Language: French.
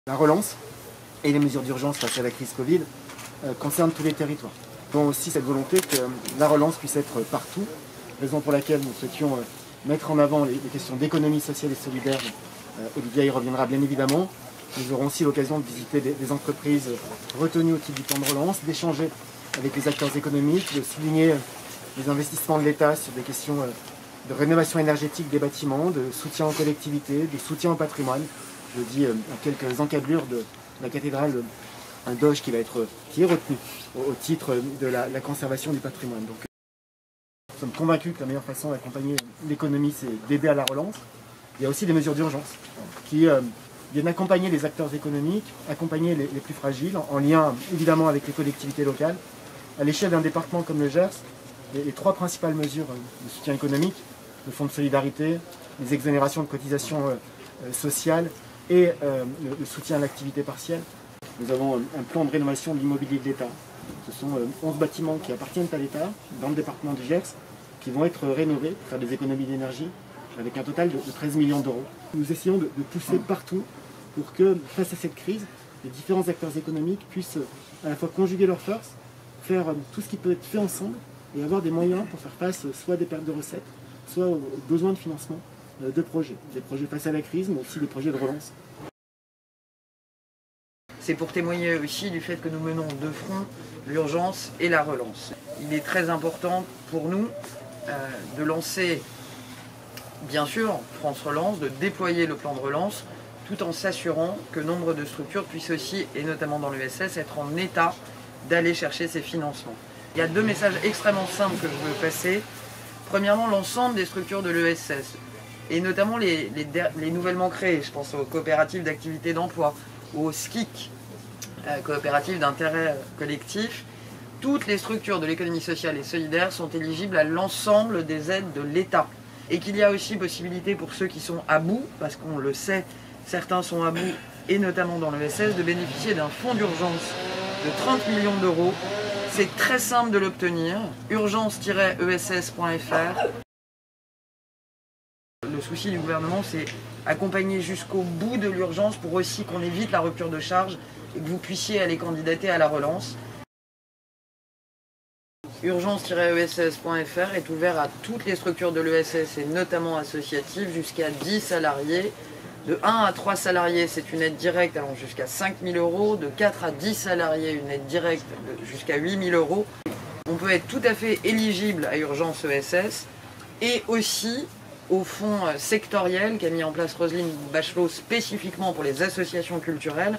La relance et les mesures d'urgence face à la crise Covid concernent tous les territoires. Nous avons aussi cette volonté que la relance puisse être partout, raison pour laquelle nous souhaitions mettre en avant les questions d'économie sociale et solidaire. Olivia y reviendra bien évidemment. Nous aurons aussi l'occasion de visiter des entreprises retenues au titre du plan de relance, d'échanger avec les acteurs économiques, de souligner les investissements de l'État sur des questions de rénovation énergétique des bâtiments, de soutien aux collectivités, de soutien au patrimoine. Je dis en quelques encablures de la cathédrale, un doge qui est retenu au titre de la conservation du patrimoine. Donc, nous sommes convaincus que la meilleure façon d'accompagner l'économie, c'est d'aider à la relance. Il y a aussi des mesures d'urgence qui viennent accompagner les acteurs économiques, accompagner les plus fragiles, en lien évidemment avec les collectivités locales. À l'échelle d'un département comme le Gers, les trois principales mesures de soutien économique, le fonds de solidarité, les exonérations de cotisations sociales et le soutien à l'activité partielle. Nous avons un plan de rénovation de l'immobilier de l'État. Ce sont 11 bâtiments qui appartiennent à l'État dans le département du Gers qui vont être rénovés pour faire des économies d'énergie avec un total de 13 millions d'euros. Nous essayons de pousser partout pour que, face à cette crise, les différents acteurs économiques puissent à la fois conjuguer leurs forces, faire tout ce qui peut être fait ensemble et avoir des moyens pour faire face soit à des pertes de recettes, soit aux besoins de financement de projets. Des projets face à la crise, mais aussi des projets de relance. C'est pour témoigner aussi du fait que nous menons de front l'urgence et la relance. Il est très important pour nous de lancer, bien sûr, France Relance, de déployer le plan de relance, tout en s'assurant que nombre de structures puissent aussi, et notamment dans l'ESS, être en état d'aller chercher ces financements. Il y a deux messages extrêmement simples que je veux passer. Premièrement, l'ensemble des structures de l'ESS, et notamment les nouvellement créées, je pense aux coopératives d'activité d'emploi, aux SKIC, coopératives d'intérêt collectif, toutes les structures de l'économie sociale et solidaire sont éligibles à l'ensemble des aides de l'État. Et qu'il y a aussi possibilité pour ceux qui sont à bout, parce qu'on le sait, certains sont à bout, et notamment dans l'ESS, de bénéficier d'un fonds d'urgence de 30 millions d'euros. C'est très simple de l'obtenir, urgence-ess.fr. Le souci du gouvernement, c'est accompagner jusqu'au bout de l'urgence pour aussi qu'on évite la rupture de charge et que vous puissiez aller candidater à la relance. Urgence-ess.fr est ouvert à toutes les structures de l'ESS et notamment associatives jusqu'à 10 salariés. De 1 à 3 salariés, c'est une aide directe allant jusqu'à 5 000 euros. De 4 à 10 salariés, une aide directe jusqu'à 8 000 euros. On peut être tout à fait éligible à Urgence ESS et aussi au fonds sectoriel qu'a mis en place Roselyne Bachelot spécifiquement pour les associations culturelles